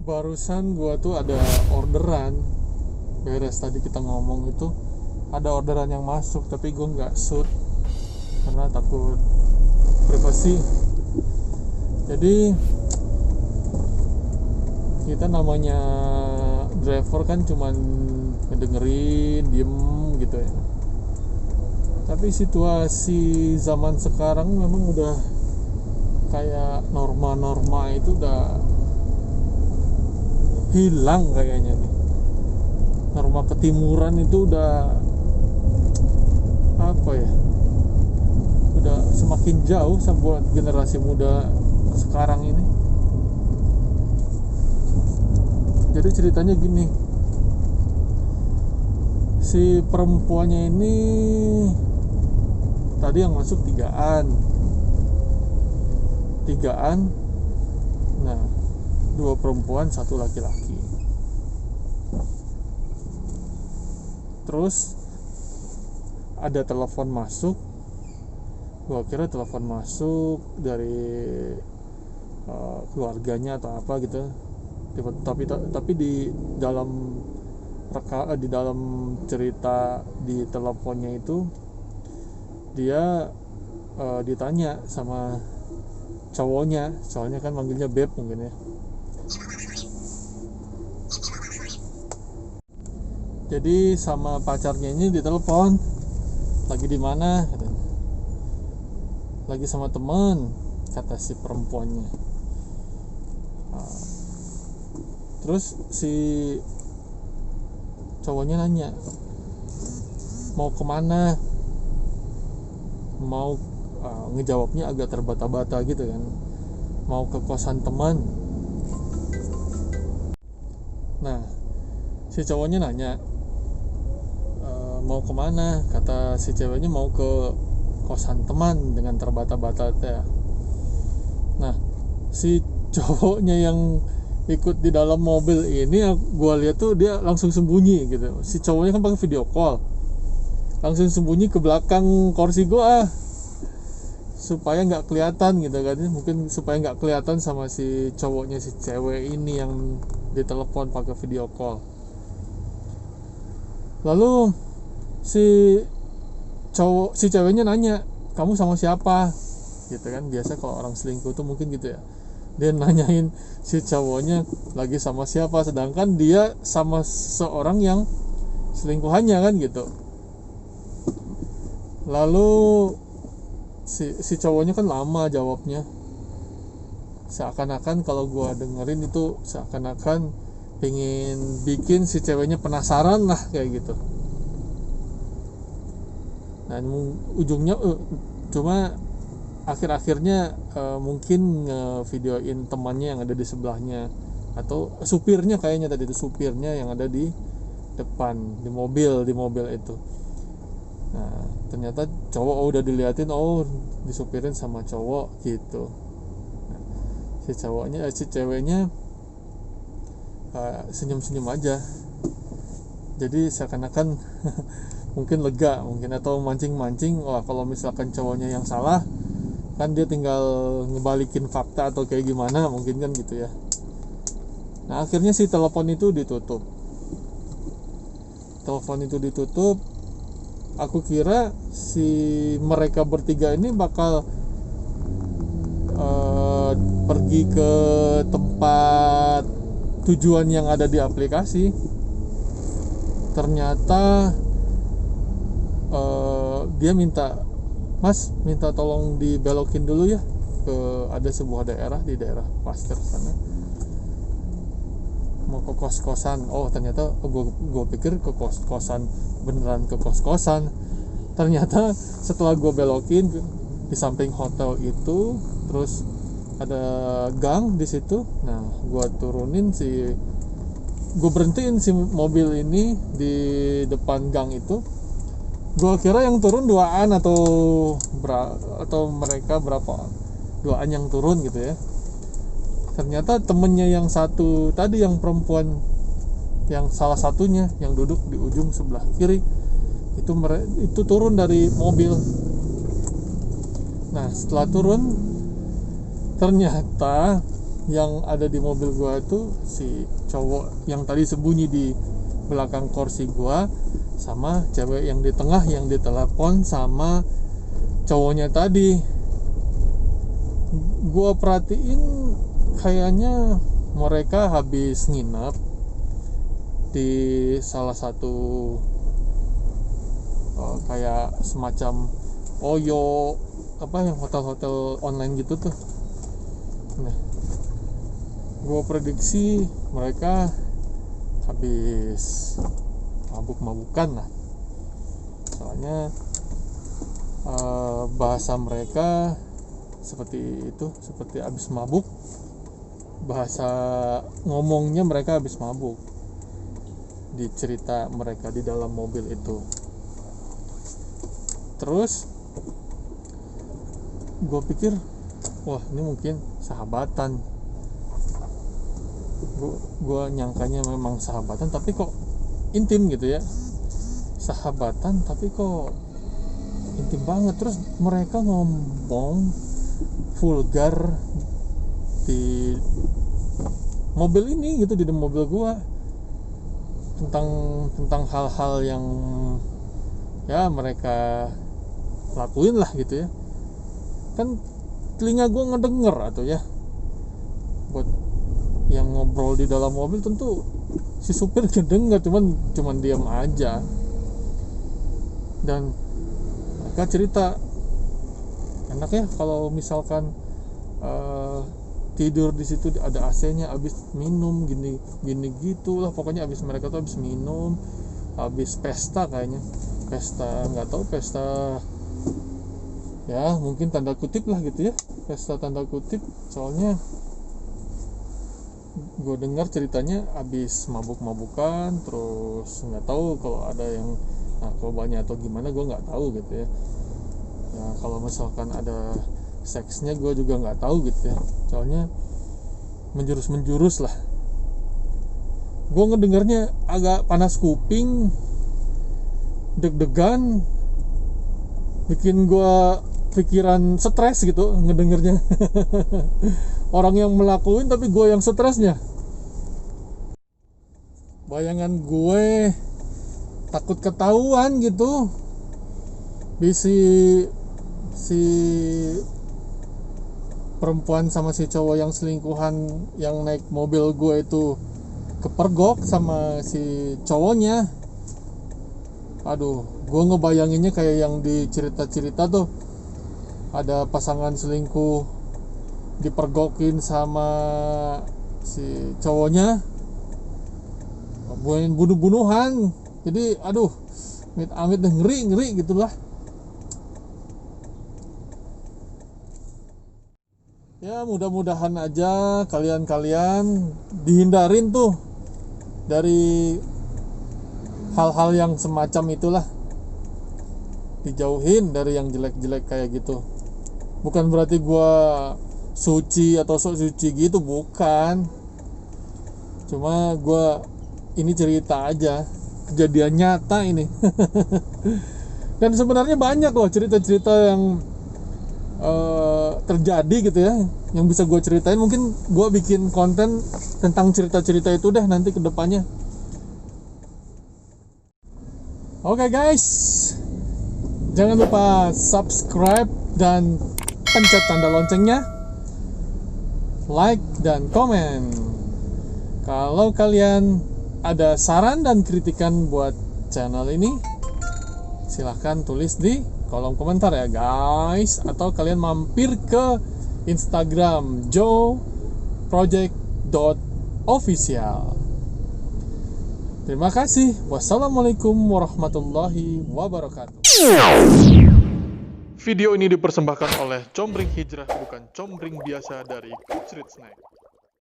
Barusan gua tuh ada orderan beres tadi kita ngomong itu, ada orderan yang masuk tapi gua nggak shoot karena takut privasi. Jadi kita namanya driver kan cuman ngedengerin diem gitu ya, tapi situasi zaman sekarang memang udah kayak norma-norma itu udah hilang kayaknya nih. Norma ketimuran itu udah apa ya, udah semakin jauh buat generasi muda sekarang ini. Jadi ceritanya gini, si perempuannya ini tadi yang masuk tigaan. Nah, 2 perempuan 1 laki-laki. Terus ada telepon masuk. Gua kira telepon masuk dari keluarganya atau apa gitu. Tapi di dalam di dalam cerita di teleponnya itu dia ditanya sama cowoknya, soalnya kan manggilnya beb mungkin ya. Jadi sama pacarnya ini ditelepon, lagi di mana katanya. Lagi sama teman, kata si perempuannya. Terus si cowoknya nanya, mau kemana? Mau ngejawabnya agak terbata-bata gitu kan, mau ke kosan teman. Nah, si cowoknya nanya, mau kemana? Kata si ceweknya mau ke kosan teman dengan terbata-bata ya. Nah, si cowoknya yang ikut di dalam mobil ini, gua lihat tuh dia langsung sembunyi gitu. Si cowoknya kan pakai video call, langsung sembunyi ke belakang kursi gua supaya nggak kelihatan gitu kan. Mungkin supaya nggak kelihatan sama si cowoknya si cewek ini yang ditelepon pakai video call. Lalu si ceweknya nanya, kamu sama siapa? Gitu kan, biasa kalau orang selingkuh tuh mungkin gitu ya, dia nanyain si cowoknya lagi sama siapa, sedangkan dia sama seorang yang selingkuhannya kan gitu. Lalu si cowoknya kan lama jawabnya, seakan-akan kalau gua dengerin itu seakan-akan pengen bikin si ceweknya penasaran lah kayak gitu. Nah, ujungnya cuma akhir-akhirnya mungkin ngevideoin temannya yang ada di sebelahnya, atau supirnya kayaknya tadi itu, supirnya yang ada di depan di mobil itu. Nah, ternyata cowok udah diliatin, disupirin sama cowok gitu. Nah, si ceweknya senyum-senyum aja. Jadi seakan-akan mungkin lega, mungkin, atau mancing-mancing, wah kalau misalkan cowoknya yang salah kan dia tinggal ngebalikin fakta atau kayak gimana mungkin kan gitu ya. Nah, akhirnya si telepon itu ditutup. Aku kira si mereka bertiga ini bakal pergi ke tempat tujuan yang ada di aplikasi. Ternyata dia minta tolong dibelokin dulu ya ke ada sebuah daerah di daerah Pasteur sana, mau ke kos-kosan. Ternyata gue pikir ke kos-kosan, beneran ke kos-kosan. Ternyata setelah gue belokin di samping hotel itu, terus ada gang di situ. Nah, gue berhentiin si mobil ini di depan gang itu. Gua kira yang turun 2an atau mereka berapa 2an yang turun gitu ya. Ternyata temennya yang satu tadi, yang perempuan, yang salah satunya yang duduk di ujung sebelah kiri itu turun dari mobil. Nah, setelah turun ternyata yang ada di mobil gua itu si cowok yang tadi sembunyi di belakang kursi gua sama cewek yang di tengah yang ditelepon sama cowoknya tadi. Gua perhatiin kayaknya mereka habis nginep di salah satu kayak semacam Oyo apa yang hotel-hotel online gitu tuh. Nah, gue prediksi mereka habis mabuk-mabukan lah. Soalnya bahasa mereka seperti itu, seperti habis mabuk. Bahasa ngomongnya mereka habis mabuk di cerita mereka di dalam mobil itu. Terus gue pikir, wah ini mungkin sahabatan. Gue nyangkanya memang sahabatan, tapi kok intim gitu ya. Sahabatan tapi kok intim banget. Terus mereka ngomong vulgar di mobil ini gitu, di mobil gue, tentang hal-hal yang ya mereka lakuin lah gitu ya. Kan telinga gue ngedenger atau ya, buat yang ngobrol di dalam mobil tentu si supir ngedenger, cuman diam aja. Dan mereka cerita, enak ya kalau misalkan tidur di situ ada AC-nya, abis minum gini gitulah pokoknya. Abis mereka tuh abis minum, abis pesta kayaknya, pesta nggak tahu, pesta ya mungkin tanda kutip lah gitu ya, pesta tanda kutip. Soalnya gue dengar ceritanya abis mabuk-mabukan, terus nggak tahu kalau ada yang narkobanya atau gimana, gue nggak tahu gitu ya. Ya kalau misalkan ada seksnya gue juga nggak tahu gitu ya, soalnya menjurus lah. Gue ngedengarnya agak panas kuping, deg-degan, bikin gue pikiran stres gitu ngedengernya. Orang yang melakuin tapi gue yang stresnya. Bayangan gue takut ketahuan gitu. Si perempuan sama si cowok yang selingkuhan yang naik mobil gue itu kepergok sama si cowoknya. Aduh, gue ngebayanginnya kayak yang di cerita-cerita tuh, ada pasangan selingkuh dipergokin sama si cowoknya, bunuh-bunuhan. Jadi aduh, amit-amit deh, ngeri gitulah. Ya mudah-mudahan aja kalian dihindarin tuh dari hal-hal yang semacam itulah, dijauhin dari yang jelek-jelek kayak gitu. Bukan berarti gue suci atau sok suci gitu, bukan. Cuma gue ini cerita aja, kejadian nyata ini. Dan sebenarnya banyak loh cerita-cerita yang terjadi gitu ya, yang bisa gue ceritain. Mungkin gue bikin konten tentang cerita-cerita itu deh nanti ke depannya. Oke guys, jangan lupa subscribe dan pencet tanda loncengnya, like dan komen. Kalau kalian ada saran dan kritikan buat channel ini, silahkan tulis di kolom komentar ya guys. Atau kalian mampir ke Instagram joeproject.official. Terima kasih. Wassalamualaikum warahmatullahi wabarakatuh. Video ini dipersembahkan oleh Combring Hijrah, bukan combring biasa dari Kucrit Snack.